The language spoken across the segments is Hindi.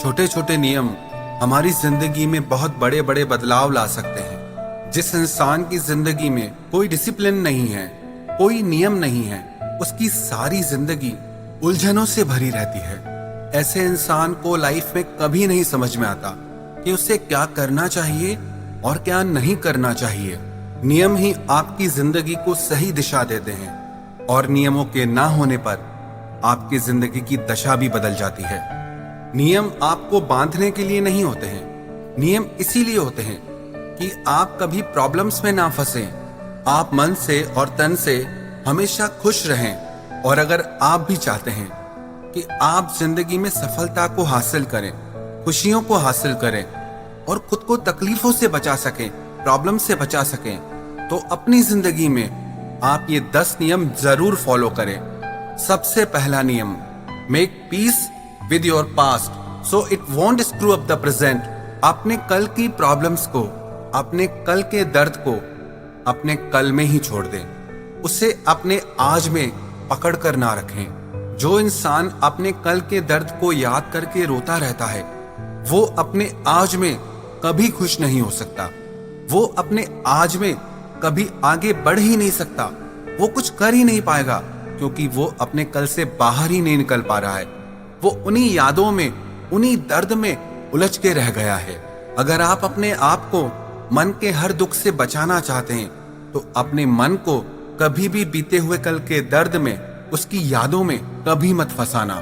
छोटे छोटे नियम हमारी जिंदगी में बहुत बड़े बड़े बदलाव ला सकते हैं। जिस इंसान की जिंदगी में कोई डिसिप्लिन नहीं है, कोई नियम नहीं है, उसकी सारी जिंदगी उलझनों से भरी रहती है। ऐसे इंसान को लाइफ में कभी नहीं समझ में आता कि उसे क्या करना चाहिए और क्या नहीं करना चाहिए। नियम ही आपकी जिंदगी को सही दिशा देते हैं और नियमों के ना होने पर आपकी जिंदगी की दशा भी बदल जाती है। नियम आपको बांधने के लिए नहीं होते हैं, नियम इसीलिए होते हैं कि आप कभी प्रॉब्लम्स में ना फंसें, आप मन से और तन से हमेशा खुश रहें। और अगर आप भी चाहते हैं कि आप जिंदगी में सफलता को हासिल करें, खुशियों को हासिल करें और खुद को तकलीफों से बचा सकें, प्रॉब्लम से बचा सकें, तो अपनी जिंदगी में आप ये 10 नियम जरूर फॉलो करें। सबसे पहला नियम, make peace with your past so it won't screw up the present. अपने कल की प्रॉब्लम्स को, अपने कल के दर्द को अपने कल में ही छोड़ दें, उसे अपने आज में पकड़ कर ना रखें। जो इंसान अपने कल के दर्द को याद करके रोता रहता है, वो अपने आज में कभी खुश नहीं हो सकता, वो अपने आज में कभी आगे बढ़ ही नहीं सकता, वो कुछ कर ही नहीं पाएगा, क्योंकि वो अपने कल से बाहर ही नहीं निकल पा रहा है। वो उन्हीं यादों में, उन्हीं दर्द में उलझ के रह गया है। अगर आप अपने आप को मन के हर दुख से बचाना चाहते हैं, तो अपने मन को कभी भी बीते हुए कल के दर्द में, उसकी यादों में कभी मत फंसाना।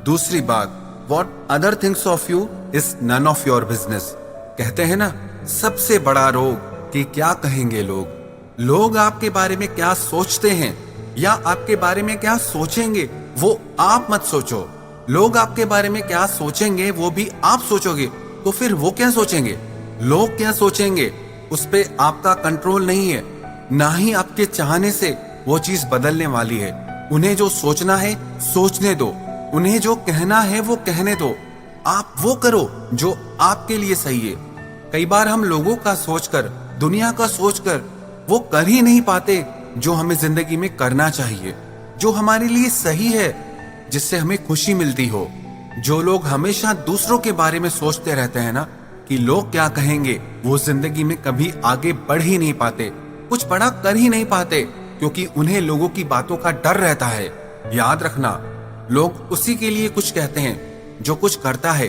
दूसरी बात, what other things of you is none of your business. कहते हैं ना, सबसे बड़ा रोग कि क्या कहेंगे लोग। लोग आपके बारे में क्या सोचते हैं या आपके बारे में क्या सोचेंगे, वो आप मत सोचो। लोग आपके बारे में क्या सोचेंगे वो भी आप सोचोगे, तो फिर वो क्या सोचेंगे, लोग क्या सोचेंगे, उस पे आपका कंट्रोल नहीं है। ना ही आपके चाहने से वो चीज बदलने वाली है। उन्हें जो सोचना है सोचने दो, उन्हें जो कहना है वो कहने दो। आप वो करो जो आपके लिए सही है। कई बार हम लोगों का सोचकर, दुनिया का सोचकर वो कर ही नहीं पाते जो हमें जिंदगी में करना चाहिए, जो हमारे लिए सही है, जिससे हमें खुशी मिलती हो। जो लोग हमेशा दूसरों के बारे में सोचते रहते हैं ना कि लोग क्या कहेंगे, वो जिंदगी में कभी आगे बढ़ ही नहीं पाते, कुछ बड़ा कर ही नहीं पाते, क्योंकि उन्हें लोगों की बातों का डर रहता है। याद रखना, लोग उसी के लिए कुछ कहते हैं जो कुछ करता है,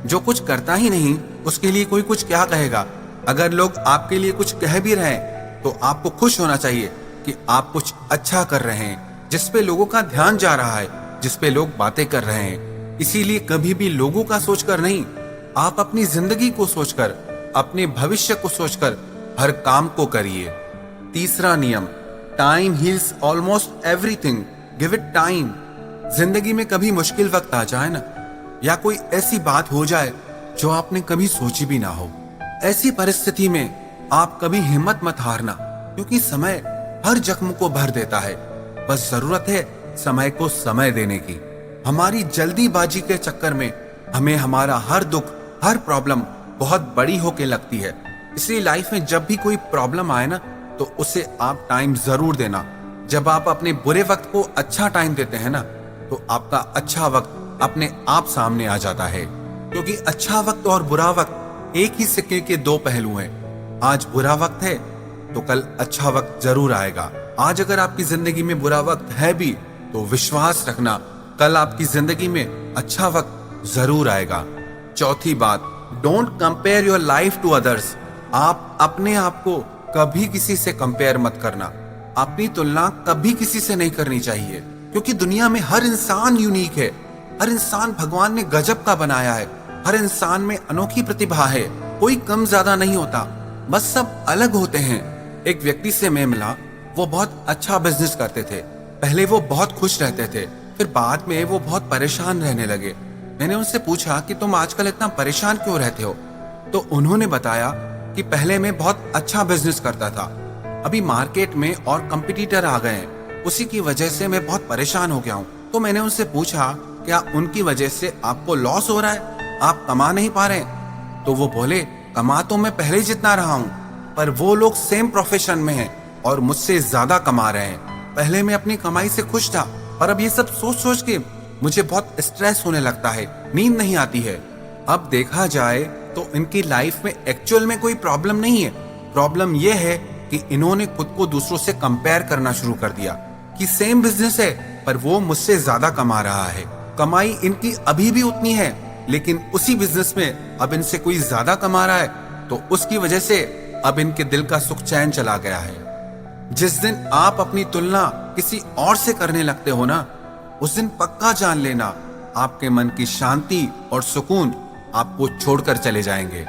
जो कुछ करता ही नहीं उसके लिए कोई कुछ क्या कहेगा। अगर लोग आपके लिए कुछ कह भी रहे हैं तो आपको खुश होना चाहिए कि आप कुछ अच्छा कर रहे हैं, जिसपे लोगों का ध्यान जा रहा है, जिसपे लोग बातें कर रहे हैं। इसीलिए कभी भी लोगों का सोचकर नहीं, आप अपनी जिंदगी को सोचकर, अपने भविष्य को सोचकर हर काम को करिए। तीसरा नियम, time heals almost everything, give it time. जिंदगी में कभी मुश्किल वक्त आ जाए ना, या कोई ऐसी बात हो जाए जो आपने कभी सोची भी ना हो, ऐसी परिस्थिति में आप कभी हिम्मत मत हारना, क्योंकि समय हर जख्म को भर देता है। बस जरूरत है समय को समय देने की। हमारी जल्दीबाजी के चक्कर में हमें हमारा हर दुख, हर प्रॉब्लम बहुत बड़ी होके लगती है। इसलिए लाइफ में जब भी कोई प्रॉब्लम आए ना, तो उसे आप टाइम जरूर देना। जब आप अपने बुरे वक्त को अच्छा टाइम देते हैं ना, तो आपका अच्छा वक्त अपने आप सामने आ जाता है। क्योंकि अच्छा वक्त और बुरा वक्त एक ही सिक्के के दो पहलू हैं। आज बुरा वक्त है तो कल अच्छा वक्त जरूर आएगा। आज अगर आपकी जिंदगी में बुरा वक्त है भी, तो विश्वास रखना कल आपकी जिंदगी में अच्छा वक्त जरूर आएगा। चौथी बात, don't compare your life to others. आप अपने आप को कभी किसी से कंपेयर मत करना। अपनी तुलना कभी किसी से नहीं करनी चाहिए, क्योंकि दुनिया में हर इंसान यूनिक है। हर इंसान भगवान ने गजब का बनाया है। हर इंसान में अनोखी प्रतिभा है। कोई कम ज्यादा नहीं होता, बस सब अलग होते हैं। एक व्यक्ति से मैं मिला, वो बहुत अच्छा बिजनेस करते थे। पहले वो बहुत खुश रहते थे, फिर बाद में वो बहुत परेशान रहने लगे। मैंने उनसे पूछा कि तुम आजकल इतना परेशान क्यों रहते हो? तो उन्होंने बताया कि पहले मैं बहुत अच्छा बिजनेस करता था, अभी मार्केट में और कंपटीटर आ गए हैं, उसी की वजह से मैं बहुत परेशान हो गया हूँ। तो मैंने उनसे पूछा, क्या उनकी वजह से आपको लॉस हो रहा है, आप कमा नहीं पा रहे? तो वो बोले, कमा तो मैं पहले जितना रहा हूँ, पर वो लोग सेम प्रोफेशन में हैं और मुझसे ज्यादा कमा रहे हैं। पहले मैं अपनी कमाई से खुश था, पर अब ये सब सोच सोच के मुझे बहुत स्ट्रेस होने लगता है, नींद नहीं आती है। अब देखा जाए तो इनकी लाइफ में एक्चुअल में कोई प्रॉब्लम नहीं है। प्रॉब्लम यह है कि इन्होंने खुद को दूसरों से कंपेयर करना शुरू कर दिया कि सेम बिजनेस है पर वो मुझसे ज्यादा कमा रहा है, कमाई इनकी अभी भी उतनी है, लेकिन उसी बिजनेस में अब इनसे कोई ज्यादा कमा रहा है, तो उसकी वजह से अब इनके दिल का सुख चैन चला गया है। जिस दिन आप अपनी तुलना किसी और से करने लगते हो ना, उस दिन पक्का जान लेना आपके मन की शांति और सुकून आपको छोड़कर चले जाएंगे।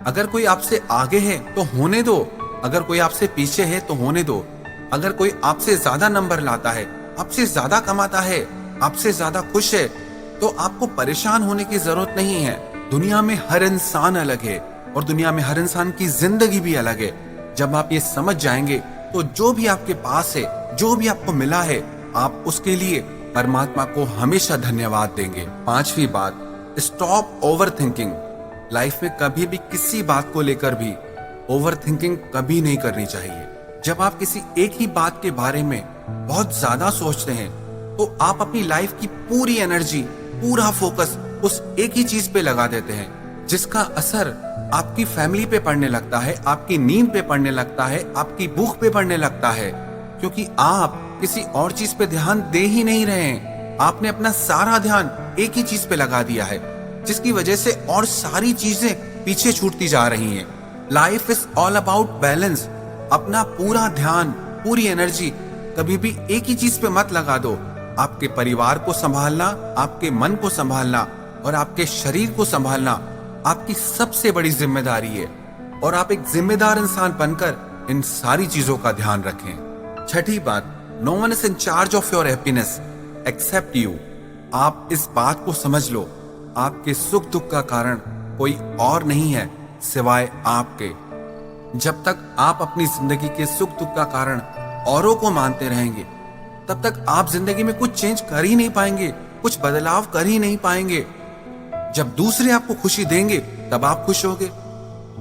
अगर कोई आपसे आगे है तो होने दो, अगर कोई आपसे पीछे है तो होने दो। अगर कोई आपसे ज्यादा नंबर लाता है, आपसे ज्यादा कमाता है, आपसे ज्यादा खुश है, तो आपको परेशान होने की जरूरत नहीं है। दुनिया में हर इंसान अलग है और दुनिया में हर इंसान की जिंदगी भी अलग है। जब आप ये समझ जाएंगे तो जो भी आपके पास है, जो भी आपको मिला है, आप उसके लिए परमात्मा को हमेशा धन्यवाद देंगे। पांचवी बात, स्टॉप ओवर थिंकिंग। लाइफ में कभी भी किसी बात को लेकर भी ओवर थिंकिंग कभी नहीं करनी चाहिए। जब आप किसी एक ही बात के बारे में बहुत ज्यादा सोचते हैं तो आप अपनी लाइफ की पूरी एनर्जी, पूरा फोकस उस एक ही चीज पे लगा देते हैं, जिसका असर आपकी फैमिली पे पड़ने लगता है, आपकी नींद पे पड़ने लगता है, आपकी भूख पे पड़ने लगता है, क्योंकि आप किसी और चीज पे ध्यान दे ही नहीं रहे हैं। आपने अपना सारा ध्यान एक ही चीज पे लगा दिया है, जिसकी वजह से और सारी चीजें पीछे छूटती जा रही हैं। Life is all about balance. अपना पूरा ध्यान, पूरी एनर्जी कभी भी एक ही चीज पे मत लगा दो। आपके परिवार को संभालना, आपके मन को संभालना और आपके शरीर को संभालना आपकी सबसे बड़ी जिम्मेदारी है, और आप एक जिम्मेदार इंसान बनकर इन सारी चीजों का ध्यान रखें। छठी बात, no one is in charge of your happiness except you. आप इस बात को समझ लो, आपके सुख दुख का कारण कोई और नहीं है सिवाय आपके। जब तक आप अपनी जिंदगी के सुख दुख का कारण औरों को मानते रहेंगे, तब तक आप जिंदगी में कुछ चेंज कर ही नहीं पाएंगे, कुछ बदलाव कर ही नहीं पाएंगे। जब दूसरे आपको खुशी देंगे तब आप खुश होगे।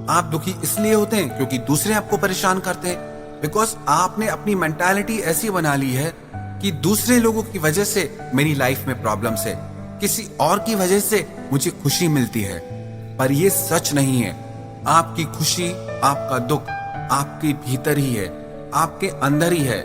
आप दुखी इसलिए होते हैं क्योंकि दूसरे आपको परेशान करते हैं, बिकॉज आपने अपनी मेंटालिटी ऐसी बना ली है कि दूसरे लोगों की वजह से मेरी लाइफ में प्रॉब्लम्स है, किसी और की वजह से मुझे खुशी मिलती है। पर ये सच नहीं है। आपकी खुशी, आपका दुख आपके भीतर ही है, आपके अंदर ही है।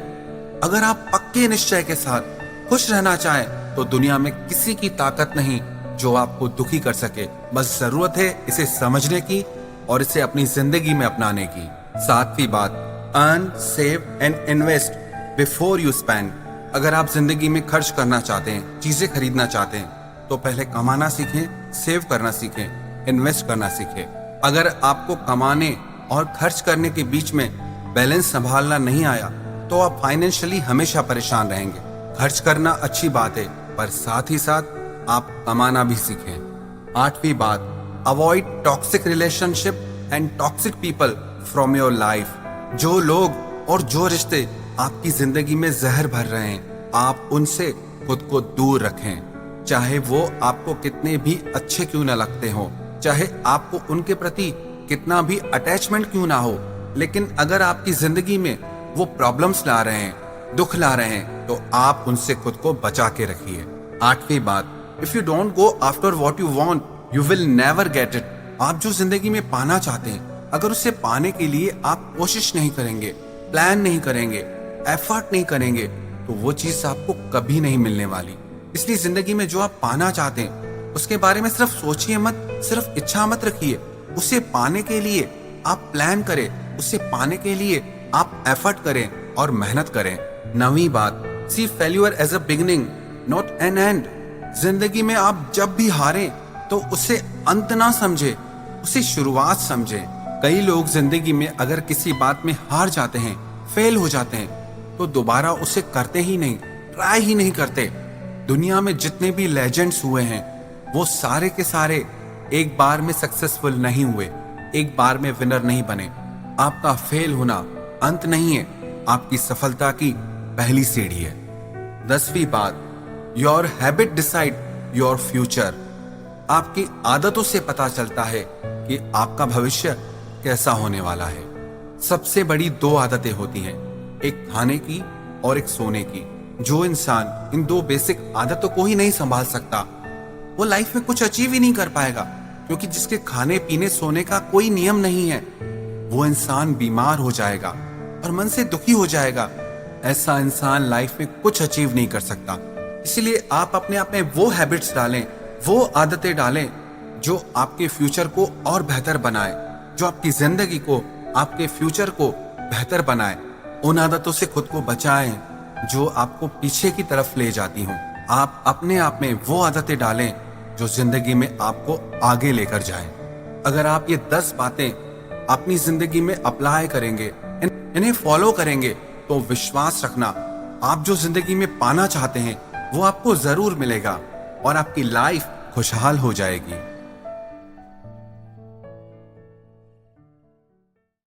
अगर आप पक्के निश्चय के साथ खुश रहना चाहें तो दुनिया में किसी की ताकत नहीं जो आपको दुखी कर सके। बस जरूरत है इसे समझने की और इसे अपनी जिंदगी में अपनाने की। सातवीं बात, earn, save and invest before you spend. अगर आप जिंदगी में खर्च करना चाहते हैं, चीजें खरीदना चाहते हैं, तो पहले कमाना सीखें, सेव करना सीखें, इन्वेस्ट करना सीखें। अगर आपको कमाने और खर्च करने के बीच में बैलेंस संभालना नहीं आया तो आप फाइनेंशियली हमेशा परेशान रहेंगे। खर्च करना अच्छी बात है, पर साथ ही साथ आप कमाना भी सीखें। आठवीं बात, avoid toxic relationship and toxic people from your life. जो लोग और जो रिश्ते आपकी जिंदगी में जहर भर रहे हैं, आप उनसे खुद को दूर रखें। चाहे वो आपको कितने भी अच्छे क्यों न लगते हो, चाहे आपको उनके प्रति कितना भी अटैचमेंट क्यों ना हो, लेकिन अगर आपकी जिंदगी में वो प्रॉब्लम्स ला रहे हैं, दुख ला रहे हैं, तो आप उनसे खुद को बचा के रखिए। आठवीं बात, if you don't go after what you want you will never get it. आप जो जिंदगी में पाना चाहते हैं, अगर उसे पाने के लिए आप कोशिश नहीं करेंगे, प्लान नहीं करेंगे, एफर्ट नहीं करेंगे, तो वो चीज आपको कभी नहीं मिलने वाली। इसलिए जिंदगी में जो आप पाना चाहते हैं उसके बारे में सिर्फ सोचिए मत, सिर्फ इच्छा मत रखिए। उसे पाने के लिए आप प्लान करें, उसे पाने के लिए आप एफर्ट करें और मेहनत करें। नवीं बात, see failure as a beginning not an end. जिंदगी में आप जब भी हारें तो उसे अंत ना समझे, उसे शुरुआत समझे। कई लोग जिंदगी में अगर किसी बात में हार जाते हैं, फेल हो जाते हैं, तो दोबारा उसे करते ही नहीं, ट्राई ही नहीं करते। दुनिया में जितने भी लेजेंड्स हुए हैं वो सारे के सारे एक बार में सक्सेसफुल नहीं हुए, एक बार में विनर नहीं बने। आपका फेल होना अंत नहीं है, आपकी सफलता की पहली सीढ़ी है। 10वीं बात, your habit decide your future. आपकी आदतों से पता चलता है कि आपका भविष्य कैसा होने वाला है। सबसे बड़ी 2 आदतें होती हैं, एक खाने की और एक सोने की। जो इंसान इन 2 बेसिक आदतों को ही नहीं संभाल सकता वो लाइफ में कुछ अचीव ही नहीं कर पाएगा, क्योंकि जिसके खाने पीने सोने का कोई नियम नहीं है, वो इंसान बीमार हो जाएगा और मन से दुखी हो जाएगा। ऐसा इंसान लाइफ में कुछ अचीव नहीं कर सकता। इसलिए आप अपने आप में वो हैबिट्स डालें, वो आदतें डालें जो आपके फ्यूचर को और बेहतर बनाए, जो आपकी जिंदगी को, आपके फ्यूचर को बेहतर बनाए। उन आदतों से खुद को बचाएं जो आपको पीछे की तरफ ले जाती हों। आप अपने आप में वो आदतें डालें जो जिंदगी में आपको आगे लेकर जाएं। अगर आप ये 10 बातें अपनी जिंदगी में अप्लाई करेंगे, इन्हें फॉलो करेंगे, तो विश्वास रखना, आप जो जिंदगी में पाना चाहते हैं वो आपको जरूर मिलेगा और आपकी लाइफ खुशहाल हो जाएगी।